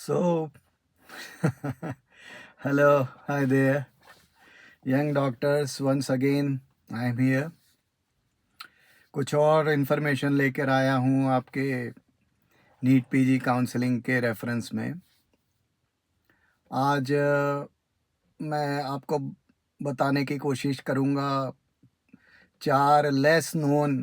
So, hello, hi there, young doctors. Once again, I am here. कुछ और information लेकर आया हूँ आपके नीट पीजी काउंसलिंग के रेफरेंस में। आज मैं आपको बताने की कोशिश करूँगा 4 लेस नोन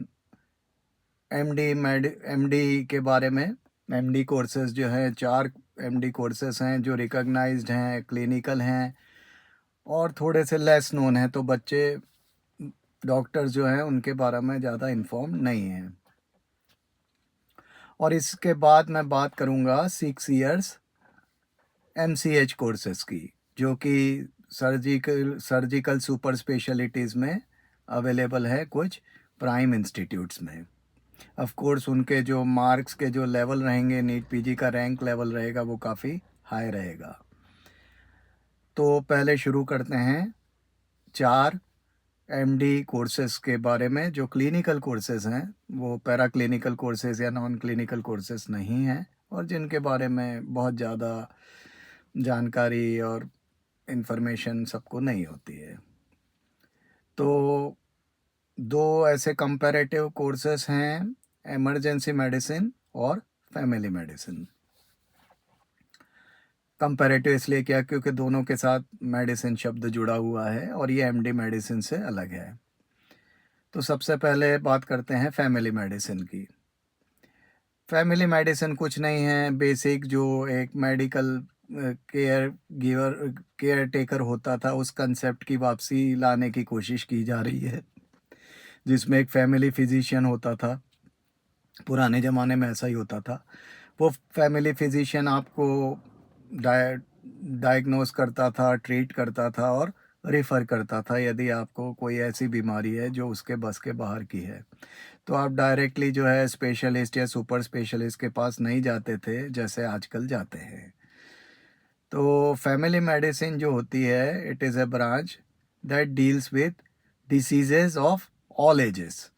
एमडी के बारे में। एमडी कोर्सेज जो हैं, 4 एमडी कोर्सेज हैं जो रिकॉग्नाइज्ड हैं, क्लिनिकल हैं और थोड़े से लेस नोन हैं, तो बच्चे डॉक्टर्स जो हैं उनके बारे में ज़्यादा इन्फॉर्म नहीं हैं। और इसके बाद मैं बात करूँगा 6 इयर्स एमसीएच कोर्सेज की, जो कि सर्जिकल सुपर स्पेशलिटीज़ में अवेलेबल है कुछ प्राइम इंस्टीट्यूट्स में। ऑफ कोर्स उनके जो मार्क्स के जो लेवल रहेंगे, नीट पीजी का रैंक लेवल रहेगा वो काफ़ी हाई रहेगा। तो पहले शुरू करते हैं 4 एमडी कोर्सेज़ के बारे में। जो क्लिनिकल कोर्सेज़ हैं वो पैरा क्लिनिकल कोर्सेज़ या नॉन क्लिनिकल कोर्सेज़ नहीं हैं और जिनके बारे में बहुत ज़्यादा जानकारी और इन्फॉर्मेशन सबको नहीं होती है। तो 2 ऐसे कंपैरेटिव कोर्सेज़ हैं, इमरजेंसी मेडिसिन और फैमिली मेडिसिन। कंपैरेटिव इसलिए क्या, क्योंकि दोनों के साथ मेडिसिन शब्द जुड़ा हुआ है और ये एमडी मेडिसिन से अलग है। तो सबसे पहले बात करते हैं फैमिली मेडिसिन की। फैमिली मेडिसिन कुछ नहीं है, बेसिक जो एक मेडिकल केयर टेकर होता था, उस कंसेप्ट की वापसी लाने की कोशिश की जा रही है, जिसमें एक फैमिली फिजिशियन होता था। पुराने ज़माने में ऐसा ही होता था। वो फैमिली फिजिशियन आपको डायग्नोस करता था, ट्रीट करता था और रेफ़र करता था यदि आपको कोई ऐसी बीमारी है जो उसके बस के बाहर की है। तो आप डायरेक्टली जो है स्पेशलिस्ट या सुपर स्पेशलिस्ट के पास नहीं जाते थे जैसे आजकल जाते हैं। तो फैमिली मेडिसिन जो होती है, it is a branch that deals with diseases of all ages.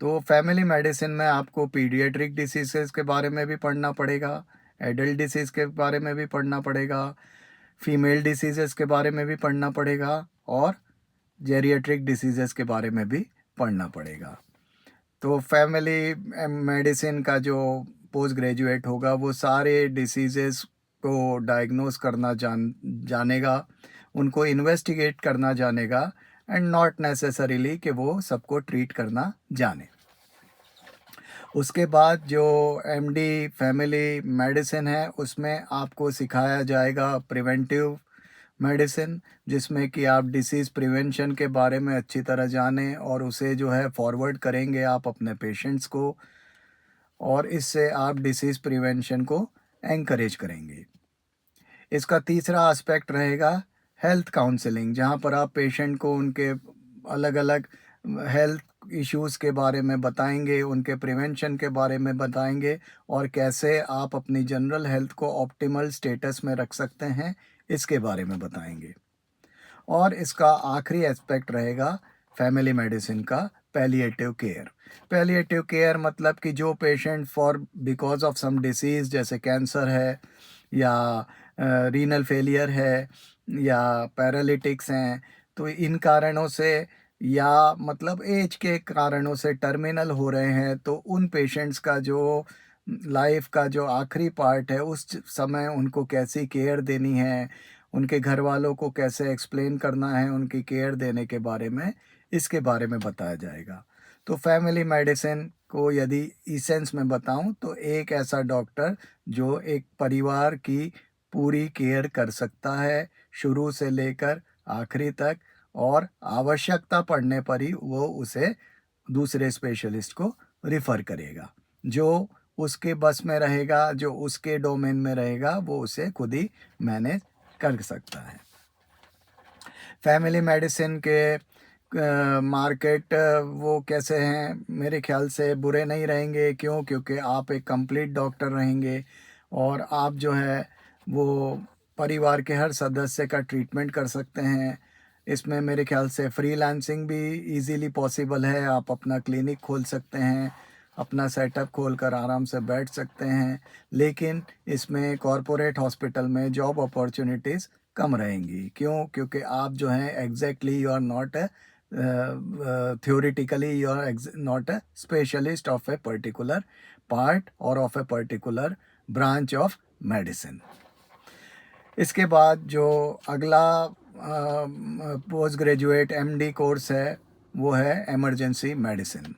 तो फैमिली मेडिसिन में आपको पीडियाट्रिक डिसीज़ेज़ के बारे में भी पढ़ना पड़ेगा, एडल्ट डिसीज़ के बारे में भी पढ़ना पड़ेगा, फीमेल डिसीज़ेज़ के बारे में भी पढ़ना पड़ेगा और जेरिएट्रिक डिसीज़ेज़ के बारे में भी पढ़ना पड़ेगा। तो फैमिली मेडिसिन का जो पोस्ट ग्रेजुएट होगा वो सारे डिसीज़ेज़ को डायग्नोस करना जानेगा, उनको इन्वेस्टिगेट करना जानेगा एंड नॉट नेसेसरीली कि वो सबको ट्रीट करना जाने। उसके बाद जो एमडी फैमिली मेडिसिन है उसमें आपको सिखाया जाएगा प्रिवेंटिव मेडिसिन, जिसमें कि आप डिसीज़ प्रिवेंशन के बारे में अच्छी तरह जानें और उसे जो है फॉरवर्ड करेंगे आप अपने पेशेंट्स को, और इससे आप डिसीज़ प्रिवेंशन को एनकरेज करेंगे। इसका तीसरा एस्पेक्ट रहेगा हेल्थ काउंसलिंग, जहाँ पर आप पेशेंट को उनके अलग अलग हेल्थ इश्यूज़ के बारे में बताएंगे, उनके प्रिवेंशन के बारे में बताएंगे और कैसे आप अपनी जनरल हेल्थ को ऑप्टिमल स्टेटस में रख सकते हैं, इसके बारे में बताएंगे। और इसका आखिरी एस्पेक्ट रहेगा फैमिली मेडिसिन का पैलिएटिव केयर। पैलिएटिव केयर मतलब कि जो patient for because of some disease, जैसे कैंसर है या रीनल फेलियर है या पैरालिटिक्स हैं, तो इन कारणों से या मतलब एज के कारणों से टर्मिनल हो रहे हैं, तो उन पेशेंट्स का जो लाइफ का जो आखिरी पार्ट है उस समय उनको कैसी केयर देनी है, उनके घर वालों को कैसे एक्सप्लेन करना है उनकी केयर देने के बारे में, इसके बारे में बताया जाएगा। तो फैमिली मेडिसिन को यदि इसेंस में बताऊं तो एक ऐसा डॉक्टर जो एक परिवार की पूरी केयर कर सकता है शुरू से लेकर आखिरी तक, और आवश्यकता पड़ने पर ही वो उसे दूसरे स्पेशलिस्ट को रिफ़र करेगा। जो उसके बस में रहेगा, जो उसके डोमेन में रहेगा, वो उसे खुद ही मैनेज कर सकता है। फैमिली मेडिसिन के मार्केट वो कैसे हैं, मेरे ख्याल से बुरे नहीं रहेंगे। क्यों? क्योंकि आप एक कंप्लीट डॉक्टर रहेंगे और आप जो है वो परिवार के हर सदस्य का ट्रीटमेंट कर सकते हैं। इसमें मेरे ख्याल से फ्रीलांसिंग भी इजीली पॉसिबल है, आप अपना क्लिनिक खोल सकते हैं अपना सेटअप खोलकर आराम से बैठ सकते हैं, लेकिन इसमें कॉरपोरेट हॉस्पिटल में जॉब अपॉर्चुनिटीज़ कम रहेंगी। क्यों? क्योंकि आप जो हैं exactly you are not a theoretically you are not a specialist of a particular part or of a particular branch of medicine. इसके बाद जो अगला पोस्ट ग्रेजुएट एमडी कोर्स है वो है एमरजेंसी मेडिसिन।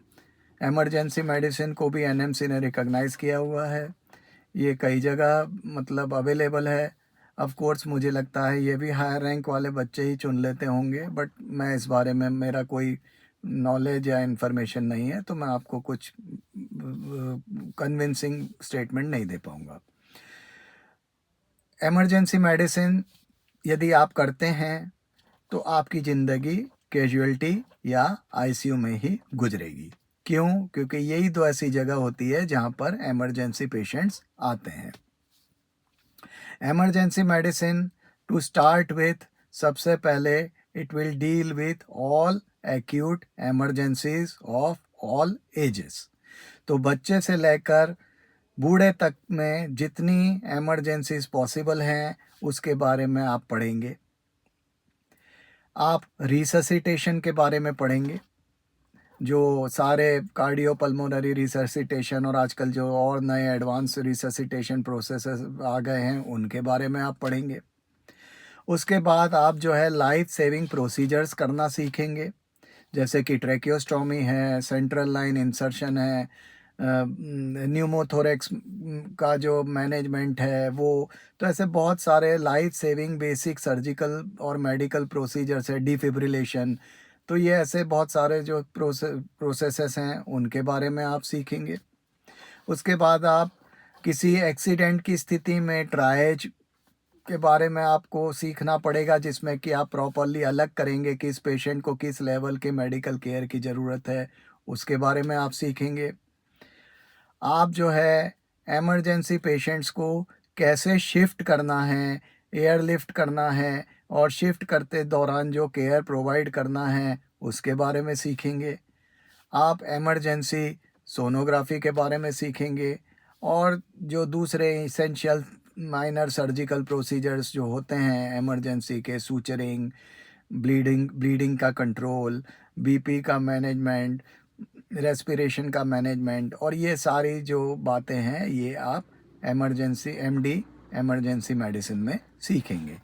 एमरजेंसी मेडिसिन को भी एनएमसी ने रिकॉग्नाइज़ किया हुआ है। ये कई जगह मतलब अवेलेबल है। ऑफ कोर्स मुझे लगता है ये भी हायर रैंक वाले बच्चे ही चुन लेते होंगे, बट मैं इस बारे में मेरा कोई नॉलेज या इन्फॉर्मेशन नहीं है, तो मैं आपको कुछ कन्विंसिंग स्टेटमेंट नहीं दे पाऊँगा। एमरजेंसी मेडिसिन यदि आप करते हैं तो आपकी ज़िंदगी कैजुअल्टी या आईसीयू में ही गुजरेगी। क्यों? क्योंकि यही तो ऐसी जगह होती है जहाँ पर एमरजेंसी पेशेंट्स आते हैं। Emergency medicine to start with, सबसे पहले it will deal with all acute emergencies of all ages. तो बच्चे से लेकर बूढ़े तक में जितनी एमरजेंसीज पॉसिबल हैं उसके बारे में आप पढ़ेंगे। आप रिससिटेशन के बारे में पढ़ेंगे, जो सारे कार्डियोपल्मोनरी रिससिटेशन और आजकल जो और नए एडवांस रिससिटेशन प्रोसेसेस आ गए हैं उनके बारे में आप पढ़ेंगे। उसके बाद आप जो है लाइफ सेविंग प्रोसीजर्स करना सीखेंगे, जैसे कि ट्रैकियोस्टोमी है, सेंट्रल लाइन इंसर्शन है, न्यूमोथोरेक्स का जो मैनेजमेंट है वो, तो ऐसे बहुत सारे लाइफ सेविंग बेसिक सर्जिकल और मेडिकल प्रोसीजर्स है, डिफिब्रिलेशन, तो ये ऐसे बहुत सारे जो प्रोसेसेस हैं उनके बारे में आप सीखेंगे। उसके बाद आप किसी एक्सीडेंट की स्थिति में ट्रायज के बारे में आपको सीखना पड़ेगा, जिसमें कि आप प्रॉपरली अलग करेंगे कि इस पेशेंट को किस लेवल के मेडिकल केयर की ज़रूरत है, उसके बारे में आप सीखेंगे। आप जो है एमरजेंसी पेशेंट्स को कैसे शिफ्ट करना है, एयरलिफ्ट करना है और शिफ्ट करते दौरान जो केयर प्रोवाइड करना है उसके बारे में सीखेंगे। आप एमरजेंसी सोनोग्राफी के बारे में सीखेंगे और जो दूसरे इसेंशियल माइनर सर्जिकल प्रोसीजर्स जो होते हैं एमरजेंसी के, सूचरिंग, ब्लीडिंग का कंट्रोल, बीपी का मैनेजमेंट, रेस्पिरेशन का मैनेजमेंट, और ये सारी जो बातें हैं ये आप एमरजेंसी एमडी एमरजेंसी मेडिसिन में सीखेंगे।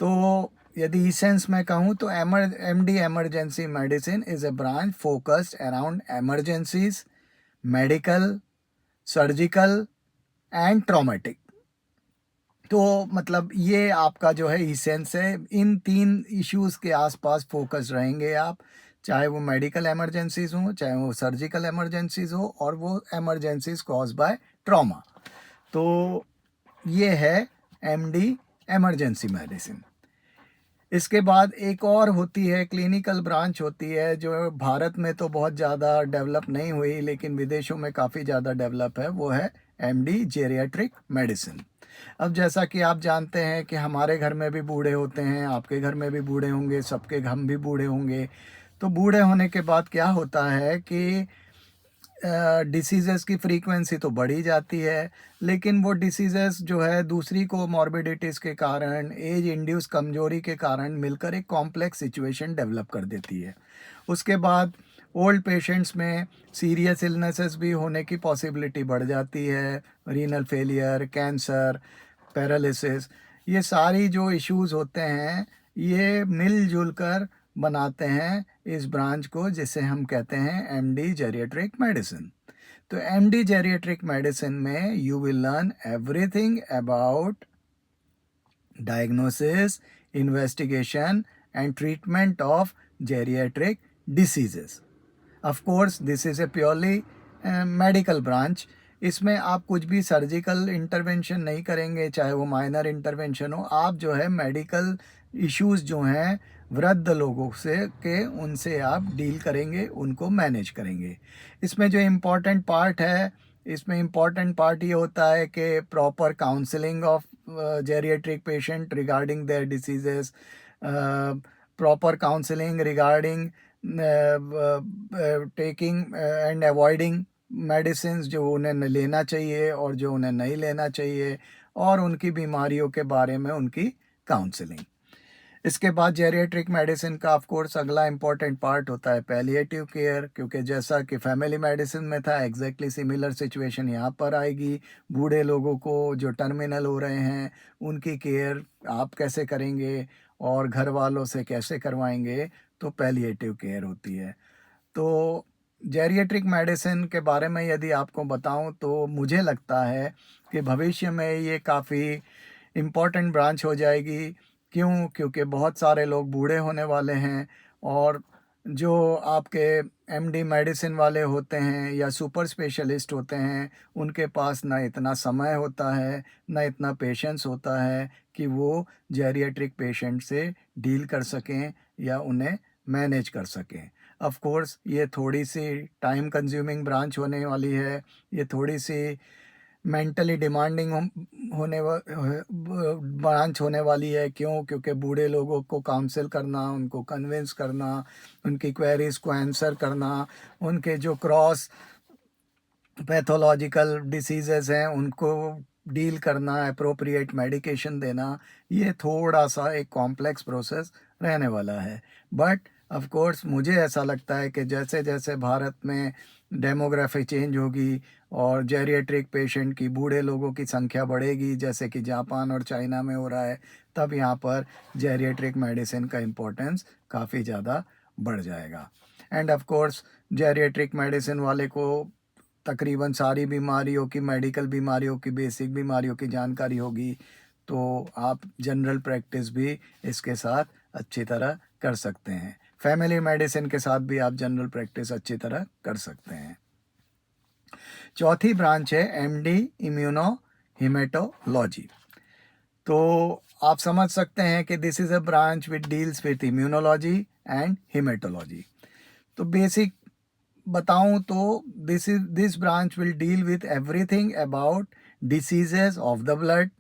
तो यदि सेंस में कहूँ तो MD emergency medicine is a branch focused around emergencies, medical, surgical and traumatic. तो मतलब ये आपका जो है इसेंस है, इन 3 इश्यूज़ के आसपास फोकस रहेंगे आप, चाहे वो मेडिकल एमरजेंसीज हो, चाहे वो सर्जिकल एमरजेंसीज हो, और वो एमरजेंसीज कॉज बाय ट्रॉमा। तो ये है एमडी एमरजेंसी मेडिसिन। इसके बाद एक और होती है क्लिनिकल ब्रांच होती है, जो भारत में तो बहुत ज़्यादा डेवलप नहीं हुई लेकिन विदेशों में काफ़ी ज़्यादा डेवलप है, वो है एमडी जेरियाट्रिक मेडिसिन। अब जैसा कि आप जानते हैं कि हमारे घर में भी बूढ़े होते हैं, आपके घर में भी बूढ़े होंगे, सबके हम भी बूढ़े होंगे। तो बूढ़े होने के बाद क्या होता है कि डिसीज़ेस की फ्रीक्वेंसी तो बढ़ी जाती है, लेकिन वो डिसीज़ेस जो है दूसरी कोमॉर्बिडिटीज़ के कारण, एज इंड्यूस कमजोरी के कारण मिलकर एक कॉम्प्लेक्स सिचुएशन डेवलप कर देती है। उसके बाद ओल्ड पेशेंट्स में सीरियस इलनेसेस भी होने की पॉसिबिलिटी बढ़ जाती है, रीनल फेलियर, कैंसर, पैरालिसिस, ये सारी जो इश्यूज़ होते हैं ये मिलजुल कर बनाते हैं इस ब्रांच को, जिसे हम कहते हैं एमडी जेरियाट्रिक मेडिसिन। तो एमडी जेरियाट्रिक मेडिसिन में you will learn everything about diagnosis, investigation and treatment of geriatric diseases. Of course this is a purely medical branch. इसमें आप कुछ भी सर्जिकल इंटरवेंशन नहीं करेंगे, चाहे वो माइनर इंटरवेंशन हो। आप जो है मेडिकल इश्यूज़ जो हैं वृद्ध लोगों से के, उनसे आप डील करेंगे, उनको मैनेज करेंगे। इसमें जो इम्पॉर्टेंट पार्ट है, इसमें इम्पॉर्टेंट पार्ट ये होता है कि proper counselling of geriatric patient regarding their diseases, proper counselling regarding taking and avoiding medicines जो उन्हें लेना चाहिए और जो उन्हें नहीं लेना चाहिए, और उनकी बीमारियों के बारे में उनकी काउंसलिंग। इसके बाद जेरिएट्रिक मेडिसिन का ऑफ कोर्स अगला इम्पॉर्टेंट पार्ट होता है पैलिएटिव केयर, क्योंकि जैसा कि फैमिली मेडिसिन में था एग्जैक्टली सिमिलर सिचुएशन यहाँ पर आएगी। बूढ़े लोगों को जो टर्मिनल हो रहे हैं उनकी केयर आप कैसे करेंगे और घर वालों से कैसे करवाएंगे, तो पैलिएटिव केयर होती है। तो जेरिएट्रिक मेडिसिन के बारे में यदि आपको बताऊं तो मुझे लगता है कि भविष्य में ये काफ़ी इम्पॉर्टेंट ब्रांच हो जाएगी। क्यों? क्योंकि बहुत सारे लोग बूढ़े होने वाले हैं, और जो आपके एमडी मेडिसिन वाले होते हैं या सुपर स्पेशलिस्ट होते हैं, उनके पास ना इतना समय होता है, ना इतना पेशेंस होता है कि वो जेरिएट्रिक पेशेंट से डील कर सकें या उन्हें मैनेज कर सकें। ऑफ कोर्स ये थोड़ी सी टाइम कंज्यूमिंग ब्रांच होने वाली है, ये थोड़ी सी मेंटली डिमांडिंग ब्रांच होने वाली है। क्यों? क्योंकि बूढ़े लोगों को काउंसिल करना, उनको कन्विंस करना, उनकी क्वेरीज को आंसर करना, उनके जो क्रॉस पैथोलॉजिकल डिसीजेस हैं उनको डील करना, अप्रोप्रिएट मेडिकेशन देना, ये थोड़ा सा एक कॉम्प्लेक्स प्रोसेस रहने वाला है। बट ऑफ कोर्स मुझे ऐसा लगता है कि जैसे जैसे भारत में डेमोग्राफी चेंज होगी और जेरिएट्रिक पेशेंट की, बूढ़े लोगों की संख्या बढ़ेगी, जैसे कि जापान और चाइना में हो रहा है, तब यहाँ पर जेरिएट्रिक मेडिसिन का इम्पोर्टेंस काफ़ी ज़्यादा बढ़ जाएगा। End of course geriatric medicine वाले को तकरीबन सारी बीमारियों की, मेडिकल बीमारियों की, बेसिक बीमारियों की जानकारी होगी, तो आप जनरल प्रैक्टिस भी इसके साथ अच्छी तरह कर सकते हैं। फैमिली मेडिसिन के साथ भी आप जनरल प्रैक्टिस अच्छी तरह कर सकते हैं। चौथी ब्रांच है एमडी इम्यूनो हिमेटोलॉजी। तो आप समझ सकते हैं कि this is a branch which deals with immunology and haematology. तो बेसिक बताऊं तो this branch will deal with everything about diseases of the blood,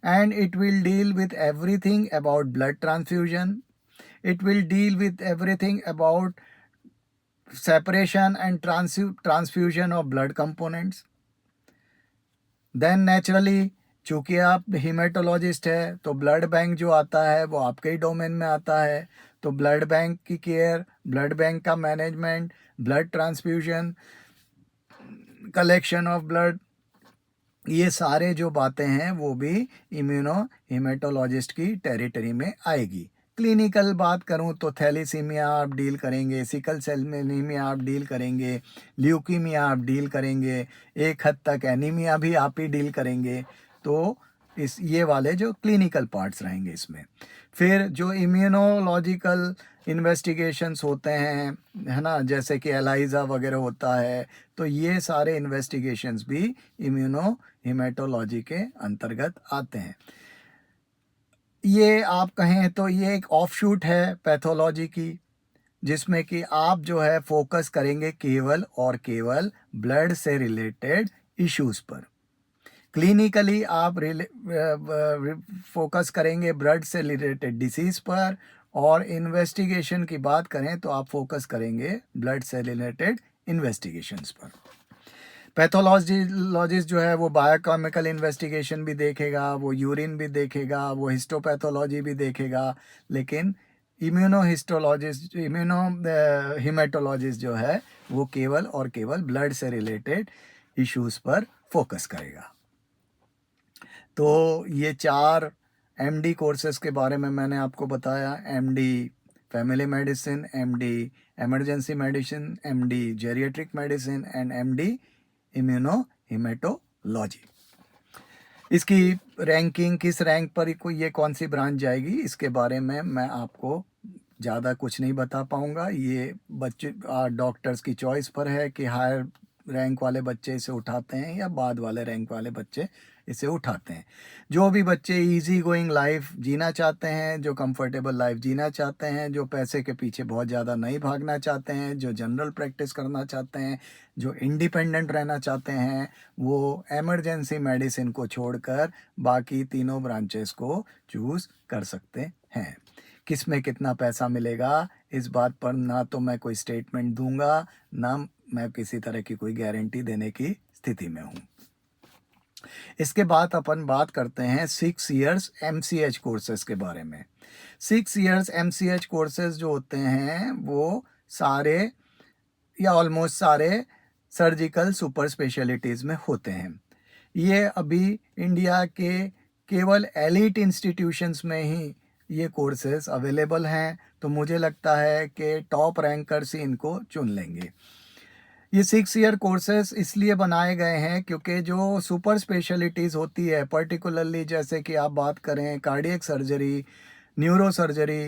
and it will deal with everything about blood transfusion. It will deal with everything about separation and transfusion of blood components. Then naturally, चूँकि आप haematologist है तो blood bank जो आता है वो आपके ही domain में आता है। तो ब्लड बैंक की केयर, ब्लड बैंक का management, blood transfusion, collection of blood, ये सारे जो बातें हैं वो भी इम्यूनो हेमेटोलॉजिस्ट की टेरिटरी में आएगी। क्लिनिकल बात करूं तो थैलीसीमिया आप डील करेंगे, सिकल सेल एनीमिया आप डील करेंगे, ल्यूकीमिया आप डील करेंगे, एक हद तक एनीमिया भी आप ही डील करेंगे। तो ये वाले जो क्लिनिकल पार्ट्स रहेंगे इसमें। फिर जो इम्यूनोलॉजिकल इन्वेस्टिगेशंस होते हैं, है ना, जैसे कि एलाइजा वगैरह होता है, तो ये सारे इन्वेस्टिगेशंस भी इम्यूनो हेमेटोलॉजी के अंतर्गत आते हैं। ये आप कहें तो ये एक ऑफशूट है पैथोलॉजी की, जिसमें कि आप जो है फोकस करेंगे केवल और केवल ब्लड से रिलेटेड इश्यूज पर। क्लिनिकली आप फोकस करेंगे ब्लड से रिलेटेड डिसीज पर, और इन्वेस्टिगेशन की बात करें तो आप फोकस करेंगे ब्लड से रिलेटेड इन्वेस्टिगेशंस पर। पैथोलॉजिस्ट जो है वो बायोकेमिकल इन्वेस्टिगेशन भी देखेगा, वो यूरिन भी देखेगा, वो हिस्टोपैथोलॉजी भी देखेगा, लेकिन इम्यूनो हिमेटोलॉजिस्ट जो है वो केवल और केवल ब्लड से रिलेटेड इश्यूज पर फोकस करेगा। तो ये 4 एमडी कोर्सेज के बारे में मैंने आपको बताया। MD family medicine, MD emergency medicine, MD geriatric medicine and MD immuno haematology. इसकी रैंकिंग, किस रैंक पर ये कौन सी ब्रांच जाएगी, इसके बारे में मैं आपको ज़्यादा कुछ नहीं बता पाऊँगा। ये बच्चे डॉक्टर्स की चॉइस पर है कि हायर रैंक वाले बच्चे इसे उठाते हैं या बाद वाले रैंक वाले बच्चे इसे उठाते हैं। जो भी बच्चे इजी गोइंग लाइफ जीना चाहते हैं, जो कंफर्टेबल लाइफ जीना चाहते हैं, जो पैसे के पीछे बहुत ज़्यादा नहीं भागना चाहते हैं, जो जनरल प्रैक्टिस करना चाहते हैं, जो इंडिपेंडेंट रहना चाहते हैं, वो एमरजेंसी मेडिसिन को छोड़कर बाकी तीनों ब्रांचेस को चूज़ कर सकते हैं। किस में कितना पैसा मिलेगा इस बात पर ना तो मैं कोई स्टेटमेंट दूंगा, ना मैं किसी तरह की कोई गारंटी देने की स्थिति में हूँ। इसके बाद अपन बात करते हैं 6 इयर्स MCH कोर्सेज के बारे में। 6 इयर्स MCH कोर्सेज जो होते हैं वो सारे या ऑलमोस्ट सारे सर्जिकल सुपर स्पेशलिटीज़ में होते हैं। ये अभी इंडिया के केवल एलिट इंस्टीट्यूशंस में ही ये कोर्सेज अवेलेबल हैं, तो मुझे लगता है कि टॉप रैंकर्स ही इनको चुन लेंगे। ये 6 ईयर कोर्सेज इसलिए बनाए गए हैं क्योंकि जो सुपर स्पेशलिटीज़ होती है, पर्टिकुलरली जैसे कि आप बात करें cardiac surgery, neuro surgery,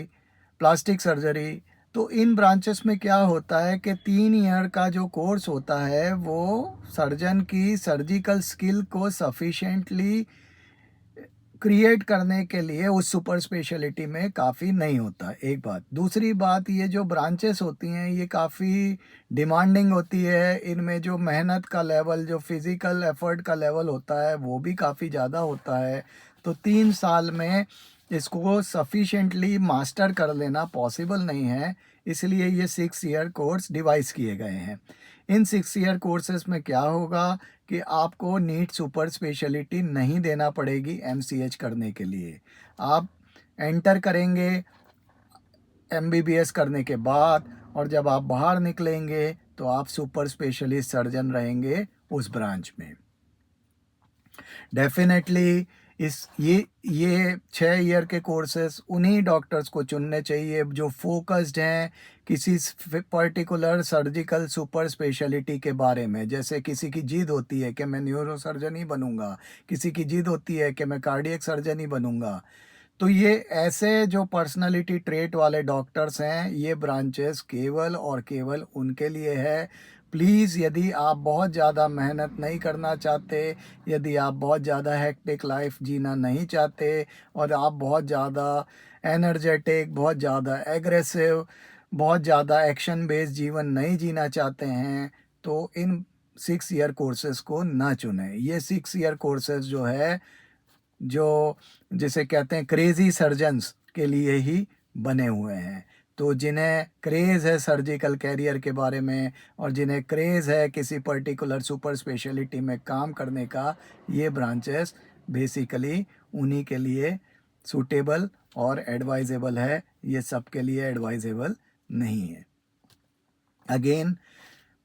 plastic surgery, तो इन ब्रांचेस में क्या होता है कि 3 ईयर का जो कोर्स होता है वो सर्जन की सर्जिकल स्किल को सफिशेंटली क्रिएट करने के लिए उस सुपर स्पेशलिटी में काफ़ी नहीं होता, एक बात। दूसरी बात, ये जो ब्रांचेस होती हैं ये काफ़ी डिमांडिंग होती है, इनमें जो मेहनत का लेवल, जो फिज़िकल एफर्ट का लेवल होता है वो भी काफ़ी ज़्यादा होता है। तो 3 साल में इसको सफिशेंटली मास्टर कर लेना पॉसिबल नहीं है, इसलिए ये 6 ईयर कोर्स डिवाइस किए गए हैं। इन 6 ईयर कोर्सेज में क्या होगा कि आपको नीट सुपर स्पेशलिटी नहीं देना पड़ेगी MCH करने के लिए। आप एंटर करेंगे MBBS करने के बाद, और जब आप बाहर निकलेंगे तो आप सुपर स्पेशलिस्ट सर्जन रहेंगे उस ब्रांच में। डेफिनेटली ये 6 ईयर के कोर्सेस उन्हीं डॉक्टर्स को चुनने चाहिए जो फोकस्ड हैं किसी पर्टिकुलर सर्जिकल सुपर स्पेशलिटी के बारे में। जैसे किसी की जिद होती है कि मैं न्यूरो सर्जन ही बनूंगा, किसी की जिद होती है कि मैं कार्डियक सर्जन ही बनूंगा, तो ये ऐसे जो पर्सनालिटी ट्रेट वाले डॉक्टर्स हैं, ये ब्रांचेस केवल और केवल उनके लिए है। प्लीज़, यदि आप बहुत ज़्यादा मेहनत नहीं करना चाहते, यदि आप बहुत ज़्यादा हेक्टिक लाइफ जीना नहीं चाहते और आप बहुत ज़्यादा एनर्जेटिक, बहुत ज़्यादा एग्रेसिव, बहुत ज़्यादा एक्शन बेस्ड जीवन नहीं जीना चाहते हैं, तो इन 6 ईयर कोर्सेज़ को ना चुनें। ये 6 ईयर कोर्सेज़ जो है, जो जिसे कहते हैं क्रेज़ी सर्जन्स के लिए ही बने हुए हैं। तो जिन्हें क्रेज़ है सर्जिकल कैरियर के बारे में और जिन्हें क्रेज़ है किसी पर्टिकुलर सुपर स्पेशलिटी में काम करने का, ये ब्रांचेस बेसिकली उन्हीं के लिए सूटेबल और एडवाइजेबल है, ये सबके लिए एडवाइजेबल नहीं है। अगेन,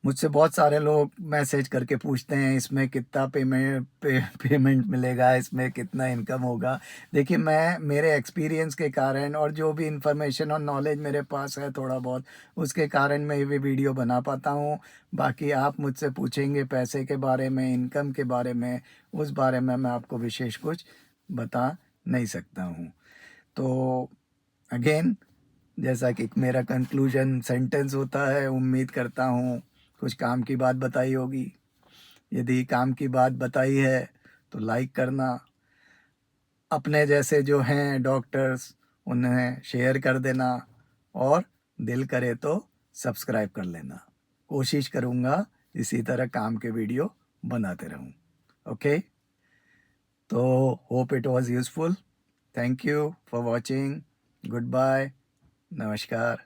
मुझसे बहुत सारे लोग मैसेज करके पूछते हैं इसमें कितना पेमेंट मिलेगा, इसमें कितना इनकम होगा। देखिए, मैं मेरे एक्सपीरियंस के कारण और जो भी इंफॉर्मेशन और नॉलेज मेरे पास है थोड़ा बहुत, उसके कारण मैं ये वीडियो बना पाता हूँ। बाकी आप मुझसे पूछेंगे पैसे के बारे में, इनकम के बारे में, उस बारे में मैं आपको विशेष कुछ बता नहीं सकता हूँ। तो अगेन, जैसा कि मेरा कंक्लूजन सेंटेंस होता है, उम्मीद करता हूँ कुछ काम की बात बताई होगी। यदि काम की बात बताई है तो लाइक करना, अपने जैसे जो हैं डॉक्टर्स उन्हें शेयर कर देना, और दिल करे तो सब्सक्राइब कर लेना। कोशिश करूँगा इसी तरह काम के वीडियो बनाते रहूँ। ओके, तो hope it was useful. Thank you for watching. Goodbye, नमस्कार।